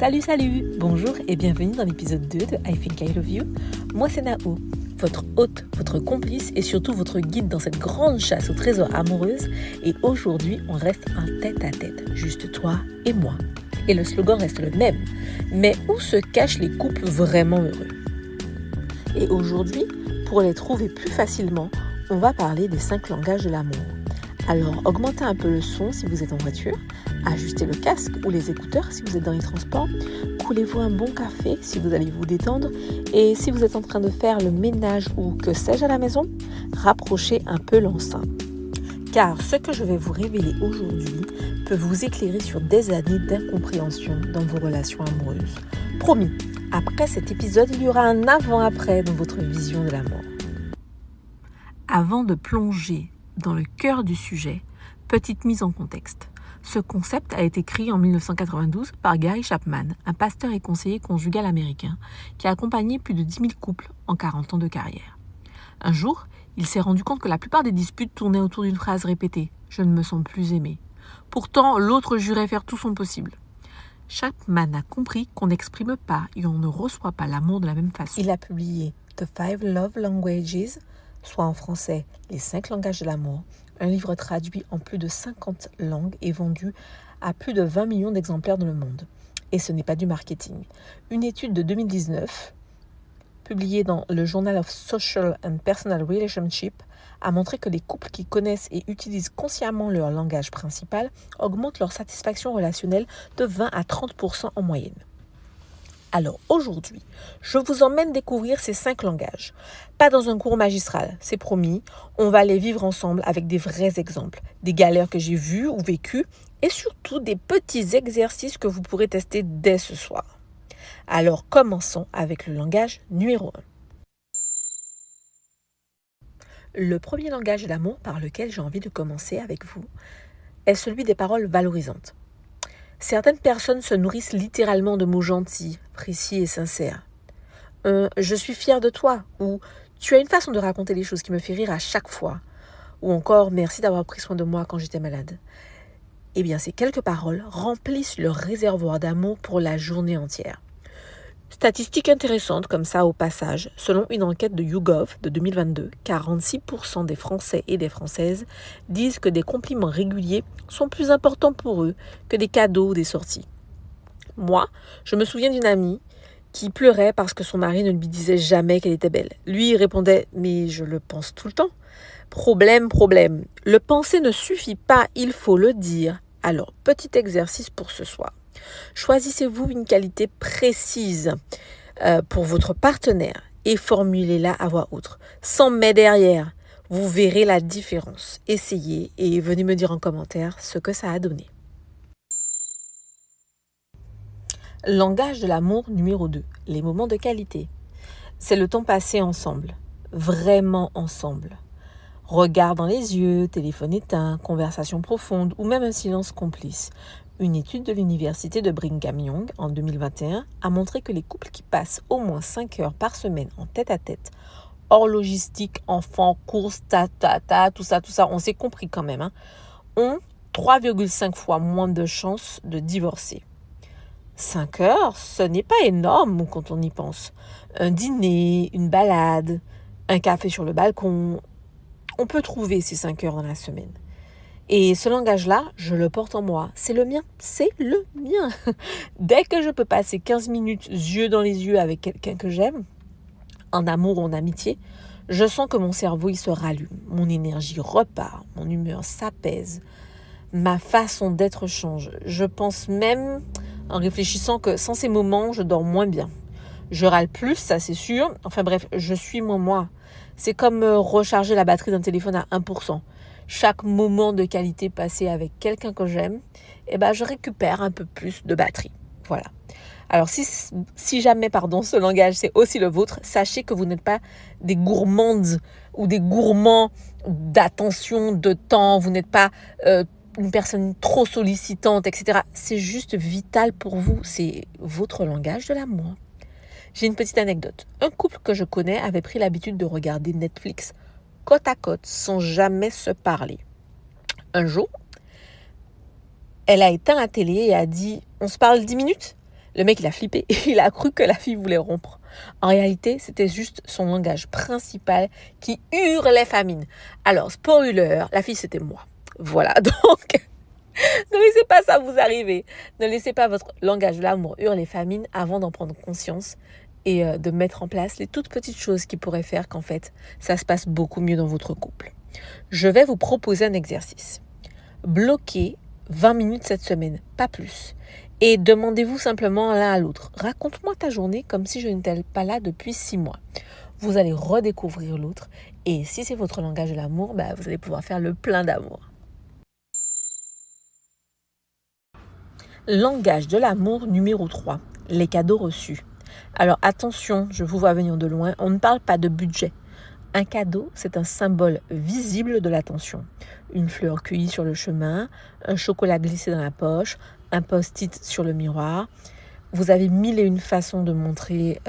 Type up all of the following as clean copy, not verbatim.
Salut, bonjour et bienvenue dans l'épisode 2 de I Think I Love You. Moi c'est Nao, votre hôte, votre complice et surtout votre guide dans cette grande chasse au trésor amoureuse. Et aujourd'hui on reste en tête-à-tête, juste toi et moi. Et le slogan reste le même, mais où se cachent les couples vraiment heureux? Et aujourd'hui, pour les trouver plus facilement, on va parler des 5 langages de l'amour. Alors augmentez un peu le son si vous êtes en voiture, ajustez le casque ou les écouteurs si vous êtes dans les transports, coulez-vous un bon café si vous allez vous détendre et si vous êtes en train de faire le ménage ou que sais-je à la maison, rapprochez un peu l'enceinte. Car ce que je vais vous révéler aujourd'hui peut vous éclairer sur des années d'incompréhension dans vos relations amoureuses. Promis, après cet épisode, il y aura un avant-après dans votre vision de l'amour. Avant de plonger dans le cœur du sujet, petite mise en contexte. Ce concept a été créé en 1992 par Gary Chapman, un pasteur et conseiller conjugal américain qui a accompagné plus de 10 000 couples en 40 ans de carrière. Un jour, il s'est rendu compte que la plupart des disputes tournaient autour d'une phrase répétée « Je ne me sens plus aimé ». Pourtant, l'autre jurait faire tout son possible. Chapman a compris qu'on n'exprime pas et on ne reçoit pas l'amour de la même façon. Il a publié « The 5 Love Languages », soit en français « Les 5 langages de l'amour », un livre traduit en plus de 50 langues et vendu à plus de 20 millions d'exemplaires dans le monde. Et ce n'est pas du marketing. Une étude de 2019, publiée dans le Journal of Social and Personal Relationship, a montré que les couples qui connaissent et utilisent consciemment leur langage principal augmentent leur satisfaction relationnelle de 20 à 30% en moyenne. Alors aujourd'hui, je vous emmène découvrir ces 5 langages. Pas dans un cours magistral, c'est promis. On va les vivre ensemble avec des vrais exemples, des galères que j'ai vues ou vécues et surtout des petits exercices que vous pourrez tester dès ce soir. Alors commençons avec le langage numéro 1. Le premier langage d'amour par lequel j'ai envie de commencer avec vous est celui des paroles valorisantes. Certaines personnes se nourrissent littéralement de mots gentils, précis et sincères. Je suis fière de toi » ou « Tu as une façon de raconter les choses qui me fait rire à chaque fois » ou encore « Merci d'avoir pris soin de moi quand j'étais malade ». Eh bien, ces quelques paroles remplissent leur réservoir d'amour pour la journée entière. Statistique intéressante comme ça au passage, selon une enquête de YouGov de 2022, 46% des Français et des Françaises disent que des compliments réguliers sont plus importants pour eux que des cadeaux ou des sorties. Moi, je me souviens d'une amie qui pleurait parce que son mari ne lui disait jamais qu'elle était belle. Lui, il répondait « mais je le pense tout le temps ». Problème. Le penser ne suffit pas, il faut le dire. Alors, petit exercice pour ce soir. Choisissez-vous une qualité précise pour votre partenaire et formulez-la à voix haute, sans mais derrière. Vous verrez la différence. Essayez et venez me dire en commentaire ce que ça a donné. Langage de l'amour numéro 2, les moments de qualité. C'est le temps passé ensemble, vraiment ensemble. Regard dans les yeux, téléphone éteint, conversation profonde ou même un silence complice. Une étude de l'université de Brigham Young en 2021 a montré que les couples qui passent au moins 5 heures par semaine en tête-à-tête, hors logistique, enfants, courses, tout ça, on s'est compris quand même, ont 3,5 fois moins de chances de divorcer. 5 heures, ce n'est pas énorme quand on y pense. Un dîner, une balade, un café sur le balcon, on peut trouver ces 5 heures dans la semaine. Et ce langage-là, je le porte en moi. C'est le mien. Dès que je peux passer 15 minutes yeux dans les yeux avec quelqu'un que j'aime, en amour ou en amitié, je sens que mon cerveau il se rallume. Mon énergie repart, mon humeur s'apaise, ma façon d'être change. Je pense même, en réfléchissant, que sans ces moments, je dors moins bien. Je râle plus, ça c'est sûr. Enfin bref, je suis moi. C'est comme recharger la batterie d'un téléphone à 1%. Chaque moment de qualité passé avec quelqu'un que j'aime, je récupère un peu plus de batterie. Voilà. Alors si jamais, ce langage c'est aussi le vôtre, sachez que vous n'êtes pas des gourmandes ou des gourmands d'attention, de temps. Vous n'êtes pas une personne trop sollicitante, etc. C'est juste vital pour vous. C'est votre langage de l'amour. J'ai une petite anecdote. Un couple que je connais avait pris l'habitude de regarder Netflix côte à côte sans jamais se parler. Un jour, elle a éteint la télé et a dit « On se parle 10 minutes ?» Le mec, il a flippé. Il a cru que la fille voulait rompre. En réalité, c'était juste son langage principal qui hurlait famine. Alors, spoiler, la fille, c'était moi. Voilà, donc ne laissez pas ça vous arriver. Ne laissez pas votre langage de l'amour hurler famine avant d'en prendre conscience et de mettre en place les toutes petites choses qui pourraient faire qu'en fait, ça se passe beaucoup mieux dans votre couple. Je vais vous proposer un exercice. Bloquez 20 minutes cette semaine, pas plus. Et demandez-vous simplement l'un à l'autre. Raconte-moi ta journée comme si je n'étais pas là depuis 6 mois. Vous allez redécouvrir l'autre. Et si c'est votre langage de l'amour, vous allez pouvoir faire le plein d'amour. Langage de l'amour numéro 3. Les cadeaux reçus. Alors attention, je vous vois venir de loin, on ne parle pas de budget. Un cadeau, c'est un symbole visible de l'attention. Une fleur cueillie sur le chemin, un chocolat glissé dans la poche, un post-it sur le miroir. Vous avez mille et une façons de montrer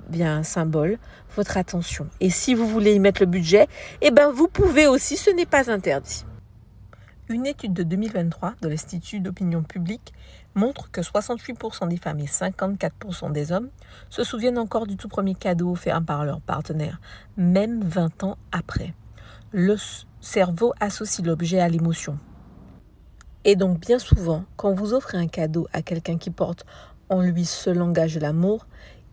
via un symbole votre attention. Et si vous voulez y mettre le budget, vous pouvez aussi, ce n'est pas interdit. Une étude de 2023 de l'Institut d'opinion publique montre que 68% des femmes et 54% des hommes se souviennent encore du tout premier cadeau offert par leur partenaire, même 20 ans après. Le cerveau associe l'objet à l'émotion. Et donc bien souvent, quand vous offrez un cadeau à quelqu'un qui porte en lui ce langage de l'amour,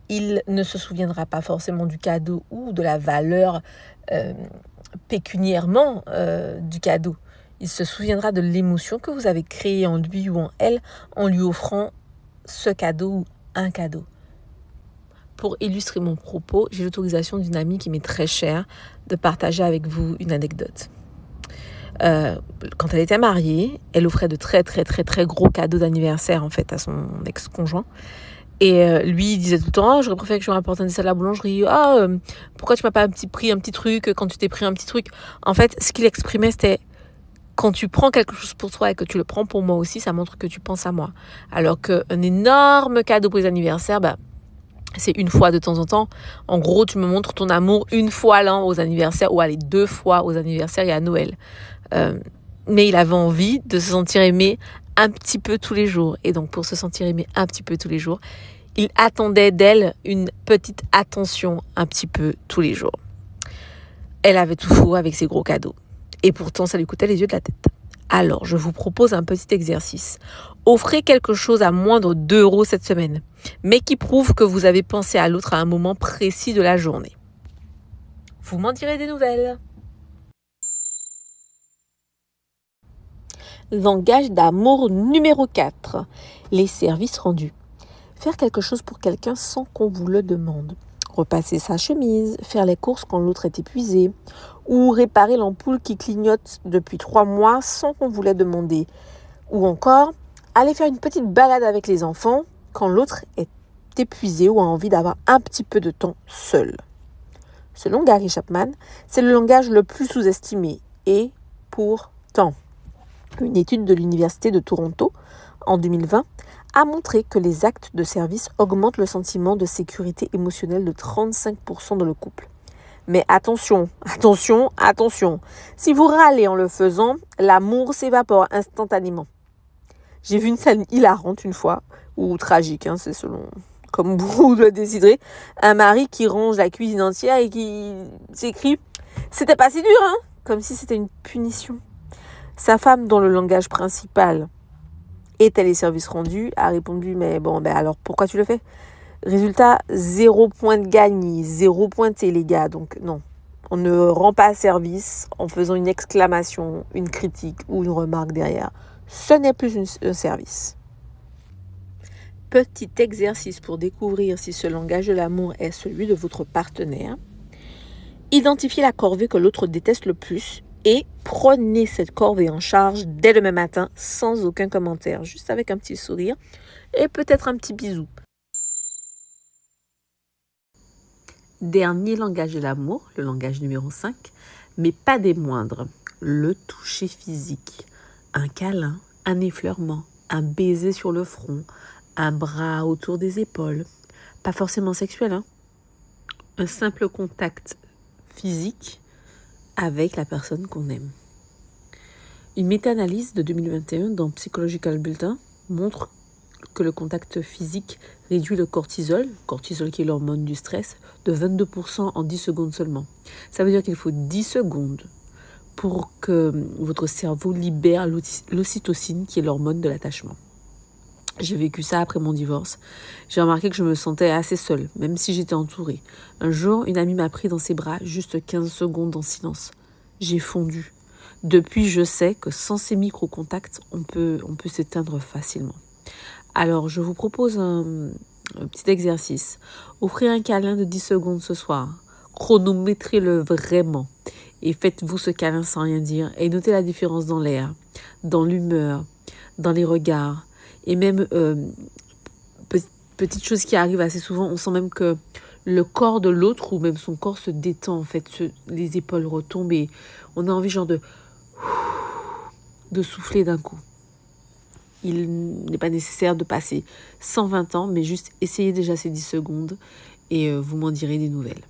il ne se souviendra pas forcément du cadeau ou de la valeur pécuniairement du cadeau. Il se souviendra de l'émotion que vous avez créée en lui ou en elle en lui offrant ce cadeau ou un cadeau. Pour illustrer mon propos, j'ai l'autorisation d'une amie qui m'est très chère de partager avec vous une anecdote. Quand elle était mariée, elle offrait de très très très très gros cadeaux d'anniversaire en fait à son ex-conjoint. Et lui, il disait tout le temps, j'aurais préféré que je me rapporte un dessert à la boulangerie. Pourquoi tu m'as pas pris un petit truc quand tu t'es pris un petit truc? En fait, ce qu'il exprimait, c'était quand tu prends quelque chose pour toi et que tu le prends pour moi aussi, ça montre que tu penses à moi. Alors qu'un énorme cadeau pour les anniversaires, c'est une fois de temps en temps. En gros, tu me montres ton amour une fois l'an aux anniversaires ou allez 2 fois aux anniversaires et à Noël. Mais il avait envie de se sentir aimé un petit peu tous les jours. Et donc, pour se sentir aimé un petit peu tous les jours, il attendait d'elle une petite attention un petit peu tous les jours. Elle avait tout faux avec ses gros cadeaux. Et pourtant, ça lui coûtait les yeux de la tête. Alors, je vous propose un petit exercice. Offrez quelque chose à moins de 2 € cette semaine, mais qui prouve que vous avez pensé à l'autre à un moment précis de la journée. Vous m'en direz des nouvelles. Langage d'amour numéro 4. Les services rendus. Faire quelque chose pour quelqu'un sans qu'on vous le demande. Repasser sa chemise, faire les courses quand l'autre est épuisé, ou réparer l'ampoule qui clignote depuis 3 mois sans qu'on vous l'ait demandé. Ou encore, aller faire une petite balade avec les enfants quand l'autre est épuisé ou a envie d'avoir un petit peu de temps seul. Selon Gary Chapman, c'est le langage le plus sous-estimé. Et pourtant, une étude de l'Université de Toronto en 2020 a montré que les actes de service augmentent le sentiment de sécurité émotionnelle de 35% dans le couple. Mais attention, attention, attention. Si vous râlez en le faisant, l'amour s'évapore instantanément. J'ai vu une scène hilarante une fois, ou tragique, c'est selon comme vous le déciderez. Un mari qui range la cuisine entière et qui s'écrie « C'était pas si dur, comme si c'était une punition. Sa femme, dont le langage principal était les services rendus, a répondu « Mais alors pourquoi tu le fais ?» Résultat, 0 point de gagné, 0 pointé les gars. Donc non, on ne rend pas service en faisant une exclamation, une critique ou une remarque derrière. Ce n'est plus un service. Petit exercice pour découvrir si ce langage de l'amour est celui de votre partenaire. Identifiez la corvée que l'autre déteste le plus et prenez cette corvée en charge dès le même matin sans aucun commentaire, juste avec un petit sourire et peut-être un petit bisou. Dernier langage de l'amour, le langage numéro 5, mais pas des moindres, le toucher physique. Un câlin, un effleurement, un baiser sur le front, un bras autour des épaules. Pas forcément sexuel, Un simple contact physique avec la personne qu'on aime. Une méta-analyse de 2021 dans Psychological Bulletin montre que le contact physique réduit le cortisol qui est l'hormone du stress, de 22% en 10 secondes seulement. Ça veut dire qu'il faut 10 secondes pour que votre cerveau libère l'ocytocine, qui est l'hormone de l'attachement. J'ai vécu ça après mon divorce. J'ai remarqué que je me sentais assez seule, même si j'étais entourée. Un jour, une amie m'a pris dans ses bras, juste 15 secondes en silence. J'ai fondu. Depuis, je sais que sans ces micro-contacts, on peut s'éteindre facilement. Alors, je vous propose un petit exercice. Offrez un câlin de 10 secondes ce soir. Chronométrez-le vraiment. Et faites-vous ce câlin sans rien dire. Et notez la différence dans l'air, dans l'humeur, dans les regards. Et même, petite chose qui arrive assez souvent, on sent même que le corps de l'autre ou même son corps se détend en fait. Les épaules retombent et on a envie genre de souffler d'un coup. Il n'est pas nécessaire de passer 120 ans, mais juste essayez déjà ces 10 secondes et vous m'en direz des nouvelles.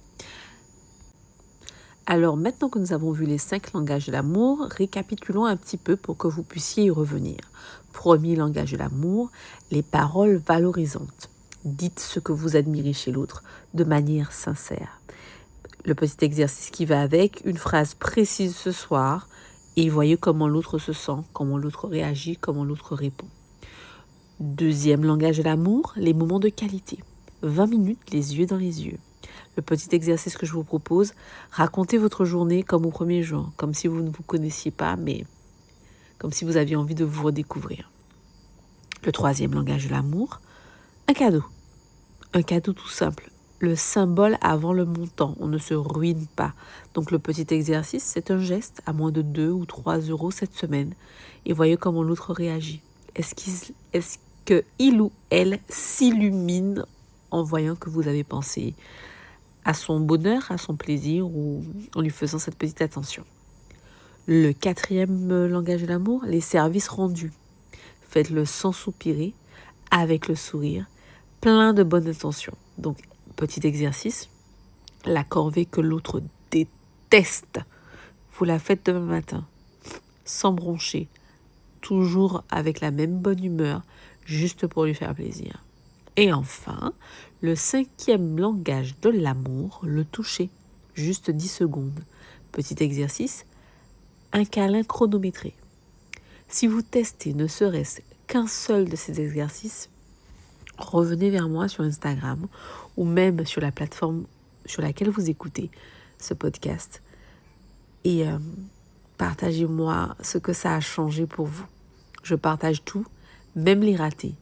Alors maintenant que nous avons vu les 5 langages de l'amour, récapitulons un petit peu pour que vous puissiez y revenir. Premier langage de l'amour, les paroles valorisantes. Dites ce que vous admirez chez l'autre de manière sincère. Le petit exercice qui va avec, une phrase précise ce soir et voyez comment l'autre se sent, comment l'autre réagit, comment l'autre répond. Deuxième langage de l'amour, les moments de qualité. 20 minutes les yeux dans les yeux. Le petit exercice que je vous propose, racontez votre journée comme au premier jour, comme si vous ne vous connaissiez pas, mais comme si vous aviez envie de vous redécouvrir. Le troisième langage de l'amour, un cadeau. Un cadeau tout simple. Le symbole avant le montant, on ne se ruine pas. Donc le petit exercice, c'est un geste à moins de 2 ou 3 euros cette semaine. Et voyez comment l'autre réagit. Est-ce qu'il ou elle s'illumine en voyant que vous avez pensé à son bonheur, à son plaisir ou en lui faisant cette petite attention. Le quatrième langage de l'amour, les services rendus. Faites-le sans soupirer, avec le sourire, plein de bonnes intentions. Donc, petit exercice, la corvée que l'autre déteste, vous la faites demain matin, sans broncher, toujours avec la même bonne humeur, juste pour lui faire plaisir. Et enfin, le cinquième langage de l'amour, le toucher, juste 10 secondes. Petit exercice, un câlin chronométré. Si vous testez ne serait-ce qu'un seul de ces exercices, revenez vers moi sur Instagram ou même sur la plateforme sur laquelle vous écoutez ce podcast et partagez-moi ce que ça a changé pour vous. Je partage tout, même les ratés.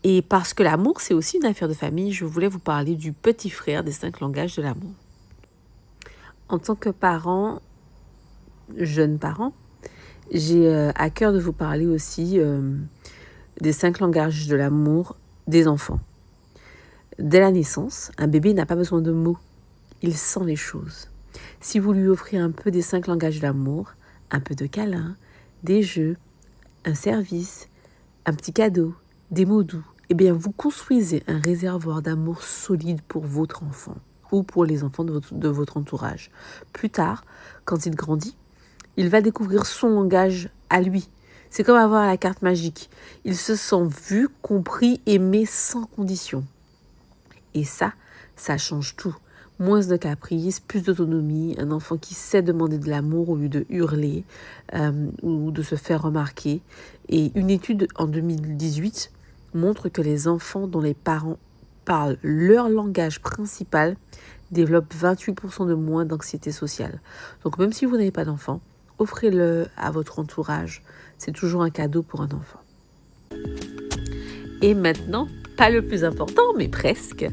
Et parce que l'amour, c'est aussi une affaire de famille, je voulais vous parler du petit frère des 5 langages de l'amour. En tant que parent, jeune parent, j'ai à cœur de vous parler aussi des 5 langages de l'amour des enfants. Dès la naissance, un bébé n'a pas besoin de mots. Il sent les choses. Si vous lui offrez un peu des 5 langages de l'amour, un peu de câlin, des jeux, un service, un petit cadeau, des mots doux, eh bien vous construisez un réservoir d'amour solide pour votre enfant ou pour les enfants de votre entourage. Plus tard, quand il grandit, il va découvrir son langage à lui. C'est comme avoir la carte magique. Il se sent vu, compris, aimé sans condition. Et ça change tout. Moins de caprices, plus d'autonomie, un enfant qui sait demander de l'amour au lieu de hurler ou de se faire remarquer. Et une étude en 2018 montre que les enfants dont les parents parlent leur langage principal développent 28% de moins d'anxiété sociale. Donc même si vous n'avez pas d'enfant, offrez-le à votre entourage. C'est toujours un cadeau pour un enfant. Et maintenant, pas le plus important, mais presque.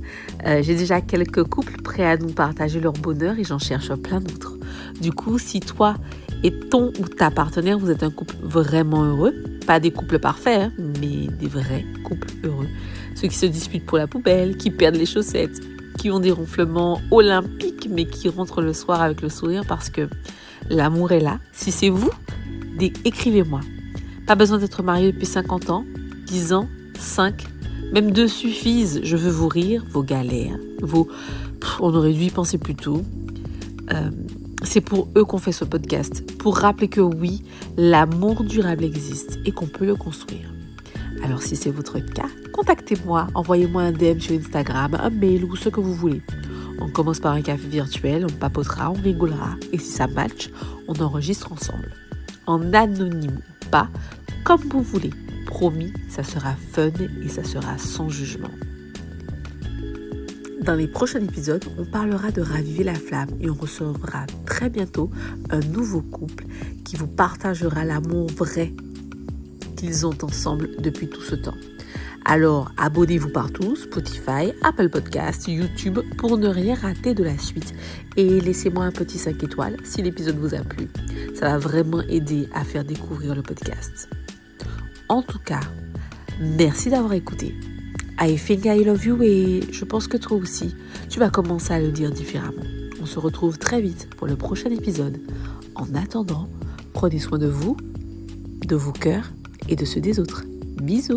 J'ai déjà quelques couples prêts à nous partager leur bonheur et j'en cherche plein d'autres. Du coup, si toi et ton ou ta partenaire, vous êtes un couple vraiment heureux, pas des couples parfaits, mais des vrais couples heureux. Ceux qui se disputent pour la poubelle, qui perdent les chaussettes, qui ont des ronflements olympiques, mais qui rentrent le soir avec le sourire parce que l'amour est là. Si c'est vous, écrivez-moi. Pas besoin d'être marié depuis 50 ans, 10 ans, 5, même 2 suffisent. Je veux vous rire, vos galères, on aurait dû y penser plus tôt. C'est pour eux qu'on fait ce podcast, pour rappeler que oui, l'amour durable existe et qu'on peut le construire. Alors si c'est votre cas, contactez-moi, envoyez-moi un DM sur Instagram, un mail ou ce que vous voulez. On commence par un café virtuel, on papotera, on rigolera et si ça match, on enregistre ensemble. En anonyme ou pas, comme vous voulez. Promis, ça sera fun et ça sera sans jugement. Dans les prochains épisodes, on parlera de raviver la flamme et on recevra très bientôt un nouveau couple qui vous partagera l'amour vrai qu'ils ont ensemble depuis tout ce temps. Alors, abonnez-vous partout, Spotify, Apple Podcasts, YouTube, pour ne rien rater de la suite. Et laissez-moi un petit 5 étoiles si l'épisode vous a plu. Ça va vraiment aider à faire découvrir le podcast. En tout cas, merci d'avoir écouté. I think I love you et je pense que toi aussi, tu vas commencer à le dire différemment. On se retrouve très vite pour le prochain épisode. En attendant, prenez soin de vous, de vos cœurs et de ceux des autres. Bisous!